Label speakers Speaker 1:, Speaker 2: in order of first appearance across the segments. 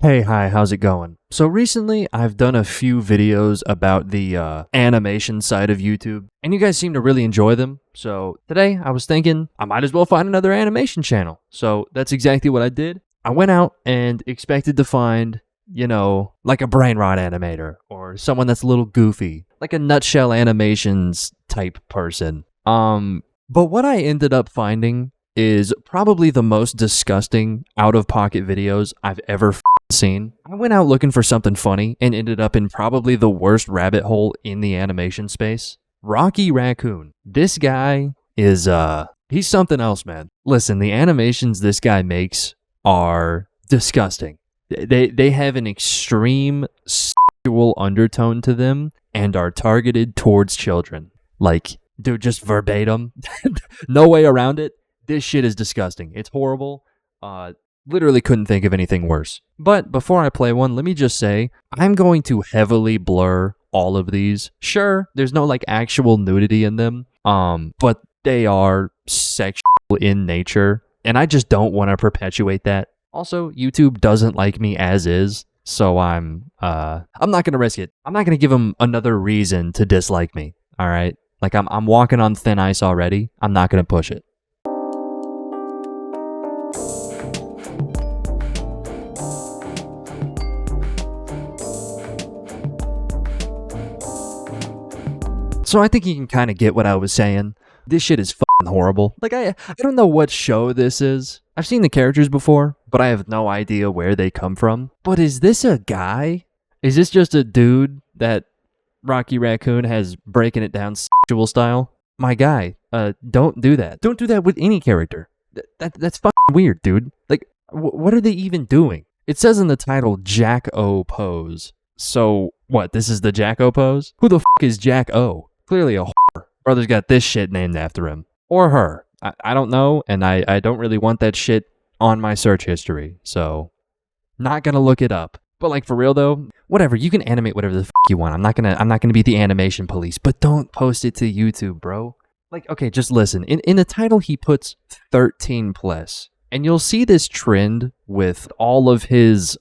Speaker 1: Hey, hi, how's it going? So recently, I've done a few videos about the animation side of YouTube, and you guys seem to really enjoy them. So today, I was thinking I might as well find another animation channel. So that's exactly what I did. I went out and expected to find, like a brain rot animator, or someone that's a little goofy, like a nutshell animations type person. But what I ended up finding is probably the most disgusting out-of-pocket videos I've ever seen. I went out looking for something funny and ended up in probably the worst rabbit hole in the animation space. Rakoon. This guy is, he's something else, man. Listen, the animations this guy makes are disgusting. They have an extreme sexual undertone to them and are targeted towards children. Like, dude, just verbatim. No way around it. This shit is disgusting. It's horrible. Literally couldn't think of anything worse. But before I play one, let me just say, I'm going to heavily blur all of these. Sure, there's no like actual nudity in them, but they are sexual in nature, and I just don't want to perpetuate that. Also, YouTube doesn't like me as is, so I'm not gonna risk it. I'm not gonna give them another reason to dislike me. All right, like I'm walking on thin ice already. I'm not gonna push it. So I think you can kind of get what I was saying. This shit is fucking horrible. Like, I don't know what show this is. I've seen the characters before, but I have no idea where they come from. But is this a guy? Is this just a dude that Rakoon has breaking it down sexual style? My guy, don't do that. Don't do that with any character. That's fucking weird, dude. Like, what are they even doing? It says in the title, Jack-O pose. So, what, this is the Jack-O pose? Who the fuck is Jack-O? Clearly a whore. Brother's got this shit named after him. Or her. I don't know, and I don't really want that shit on my search history, so not gonna look it up. But like for real though, whatever, you can animate whatever the fuck you want. I'm not gonna be the animation police, but don't post it to YouTube, bro. Like, okay, just listen. In the title he puts 13 plus. And you'll see this trend with all of his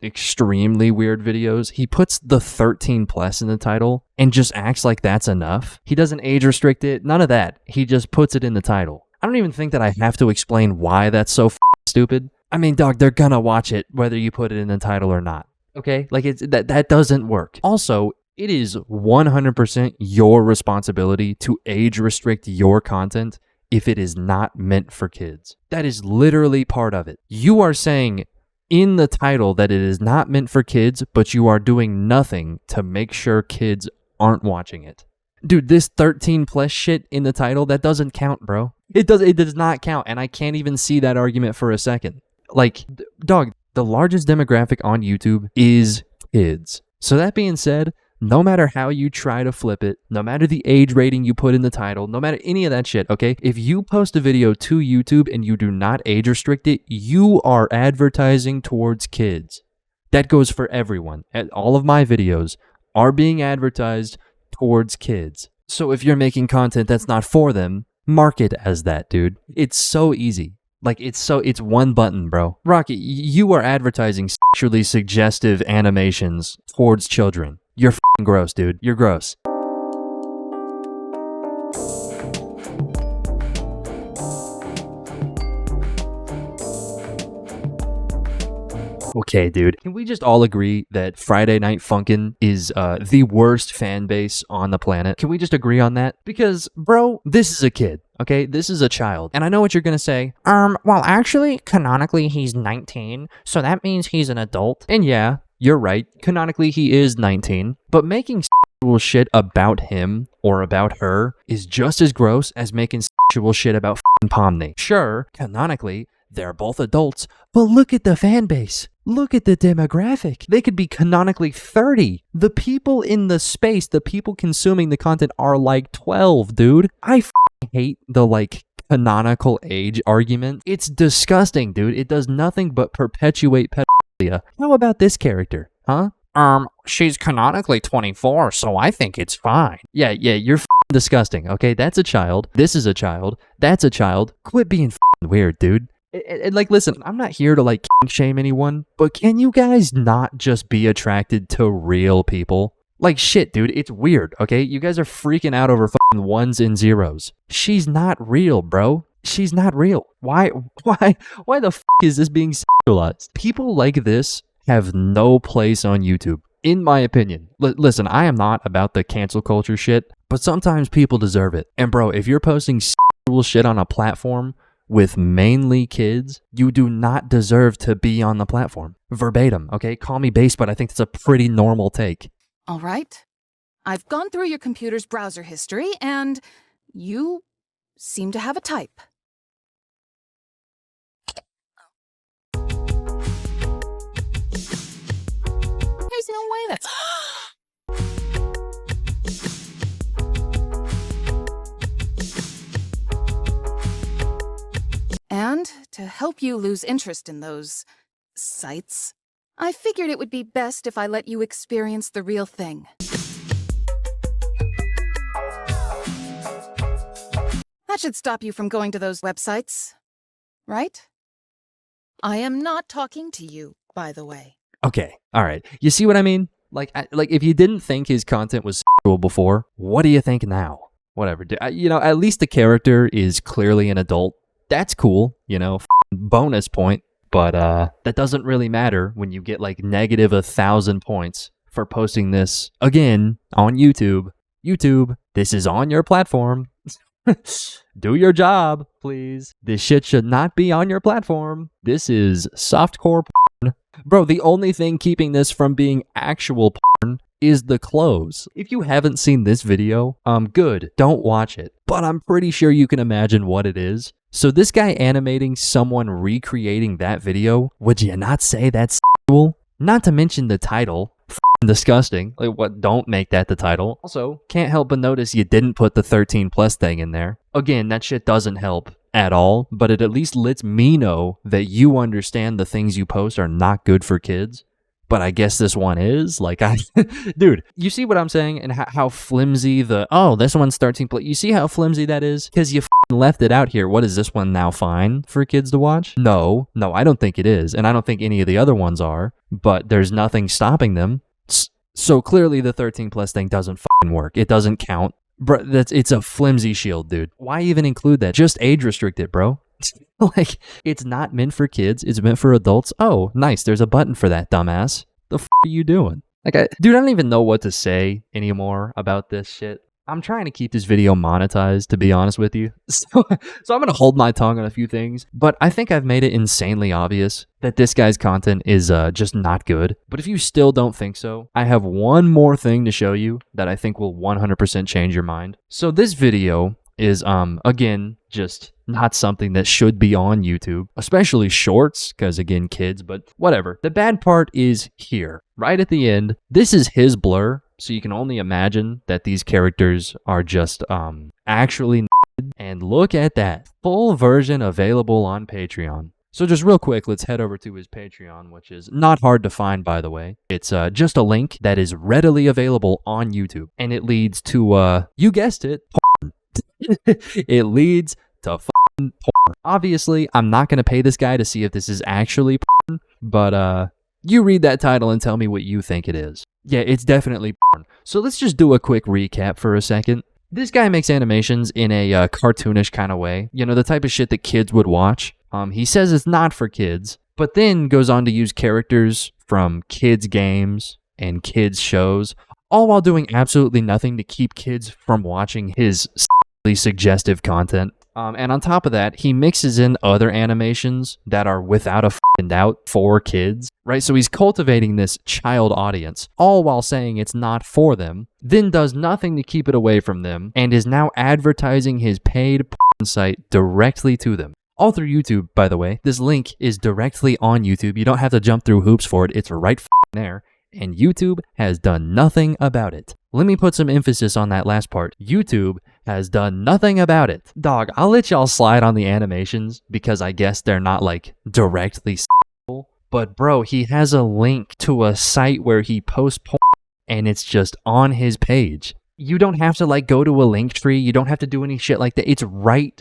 Speaker 1: extremely weird videos. He puts the 13 plus in the title and just acts like that's enough. He doesn't age restrict it, none of that. He just puts it in the title. I don't even think that I have to explain why that's so stupid. I mean, dog, they're gonna watch it whether you put it in the title or not. Okay? Like, that doesn't work. Also, it is 100% your responsibility to age restrict your content if it is not meant for kids. That is literally part of it. You are saying in the title that it is not meant for kids, but you are doing nothing to make sure kids aren't watching it. Dude, this 13 plus shit in the title, that doesn't count, bro. It does not count, and I can't even see that argument for a second. Like, dog, the largest demographic on YouTube is kids. So that being said, no matter how you try to flip it, no matter the age rating you put in the title, no matter any of that shit, okay? If you post a video to YouTube and you do not age restrict it, you are advertising towards kids. That goes for everyone. All of my videos are being advertised towards kids. So if you're making content that's not for them, mark it as that, dude. It's so easy. Like, it's one button, bro. Rocky, you are advertising sexually suggestive animations towards children. You're f***ing gross, dude. You're gross. Okay, dude. Can we just all agree that Friday Night Funkin' is the worst fan base on the planet? Can we just agree on that? Because, bro, this is a kid, okay? This is a child. And I know what you're gonna say. Well, actually, canonically, he's 19, so that means he's an adult. And yeah, you're right. Canonically, he is 19. But making sexual shit about him or about her is just as gross as making sexual shit about f***ing Pomni. Sure, canonically, they're both adults, but look at the fan base. Look at the demographic. They could be canonically 30. The people in the space, the people consuming the content are like 12, dude. I f***ing hate the like canonical age argument. It's disgusting, dude. It does nothing but perpetuate pedophilia. How about this character, huh? She's canonically 24, so I think it's fine. Yeah, you're f***ing disgusting, okay? That's a child. This is a child. That's a child. Quit being f***ing weird, dude. And like, listen, I'm not here to like kink shame anyone, but can you guys not just be attracted to real people? Like, shit, dude, it's weird, okay? You guys are freaking out over fucking ones and zeros. She's not real, bro. She's not real. Why the fuck is this being sexualized? People like this have no place on YouTube, in my opinion. Listen, I am not about the cancel culture shit, but sometimes people deserve it. And bro, if you're posting sexual shit on a platform with mainly kids, you do not deserve to be on the platform. Verbatim, okay? Call me base, but I think it's a pretty normal take.
Speaker 2: All right. I've gone through your computer's browser history, and you seem to have a type. There's no way that's... And to help you lose interest in those sites, I figured it would be best if I let you experience the real thing. That should stop you from going to those websites, right? I am not talking to you, by the way.
Speaker 1: Okay, all right. You see what I mean? Like if you didn't think his content was sexual before, what do you think now? Whatever. You know, at least the character is clearly an adult. That's cool, you know, bonus point. But that doesn't really matter when you get like negative 1,000 points for posting this again on YouTube. YouTube, this is on your platform. Do your job, please. This shit should not be on your platform. This is softcore porn. Bro, the only thing keeping this from being actual porn is the clothes. If you haven't seen this video, good, don't watch it. But I'm pretty sure you can imagine what it is. So this guy animating someone recreating that video, would you not say that's sexual? Not to mention the title. Disgusting. Like, what? Don't make that the title. Also, can't help but notice you didn't put the 13 plus thing in there. Again, that shit doesn't help at all, but it at least lets me know that you understand the things you post are not good for kids. But I guess this one is. Like, dude, you see what I'm saying? And how flimsy this one's 13 plus. You see how flimsy that is? Because you left it out here. What is this one now fine for kids to watch? No, I don't think it is. And I don't think any of the other ones are. But there's nothing stopping them. So clearly the 13 plus thing doesn't work. It doesn't count. Bro, it's a flimsy shield, dude. Why even include that? Just age restrict it, bro. Like, it's not meant for kids. It's meant for adults. Oh, nice. There's a button for that, dumbass. The are you doing? Like, dude, I don't even know what to say anymore about this shit. I'm trying to keep this video monetized, to be honest with you. So I'm going to hold my tongue on a few things, but I think I've made it insanely obvious that this guy's content is just not good. But if you still don't think so, I have one more thing to show you that I think will 100% change your mind. So this video is, again, just not something that should be on YouTube, especially shorts, because again, kids, but whatever. The bad part is here, right at the end. This is his blur. So you can only imagine that these characters are just actually naked. And look at that. Full version available on Patreon. So just real quick, let's head over to his Patreon, which is not hard to find, by the way. It's just a link that is readily available on YouTube. And it leads to, you guessed it, porn. It leads to porn. Obviously, I'm not going to pay this guy to see if this is actually porn, but you read that title and tell me what you think it is. Yeah, it's definitely porn. So let's just do a quick recap for a second. This guy makes animations in a cartoonish kind of way. You know, the type of shit that kids would watch. He says it's not for kids, but then goes on to use characters from kids' games and kids' shows, all while doing absolutely nothing to keep kids from watching his suggestive content. And on top of that, he mixes in other animations that are without a doubt for kids, right? So he's cultivating this child audience, all while saying it's not for them, then does nothing to keep it away from them, and is now advertising his paid porn site directly to them. All through YouTube, by the way. This link is directly on YouTube. You don't have to jump through hoops for it. It's right there. And YouTube has done nothing about it. Let me put some emphasis on that last part. YouTube has done nothing about it. Dog, I'll let y'all slide on the animations because I guess they're not like directly sexual. But bro, he has a link to a site where he posts porn and it's just on his page. You don't have to like go to a link tree. You don't have to do any shit like that. It's right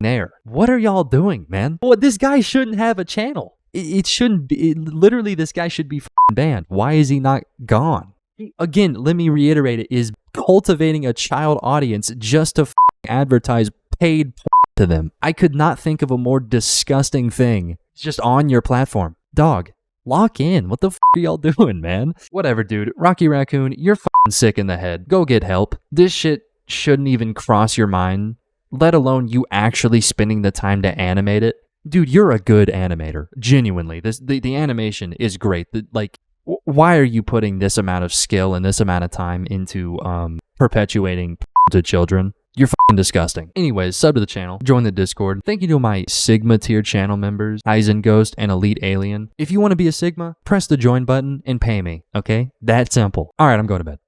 Speaker 1: air. What are y'all doing, man? Well, this guy shouldn't have a channel. It shouldn't be. Literally, this guy should be banned. Why is he not gone? Again, let me reiterate it, is cultivating a child audience just to advertise paid to them. I could not think of a more disgusting thing. It's just on your platform. Dog, lock in. What the are y'all doing, man? Whatever, dude. Rocky Rakoon, you're sick in the head. Go get help. This shit shouldn't even cross your mind, let alone you actually spending the time to animate it. Dude, you're a good animator. Genuinely. The animation is great. Why are you putting this amount of skill and this amount of time into perpetuating to children? You're disgusting. Anyways, sub to the channel, join the Discord. Thank you to my Sigma tier channel members, Eisen Ghost and Elite Alien. If you want to be a Sigma, press the join button and pay me, okay? That simple. All right, I'm going to bed.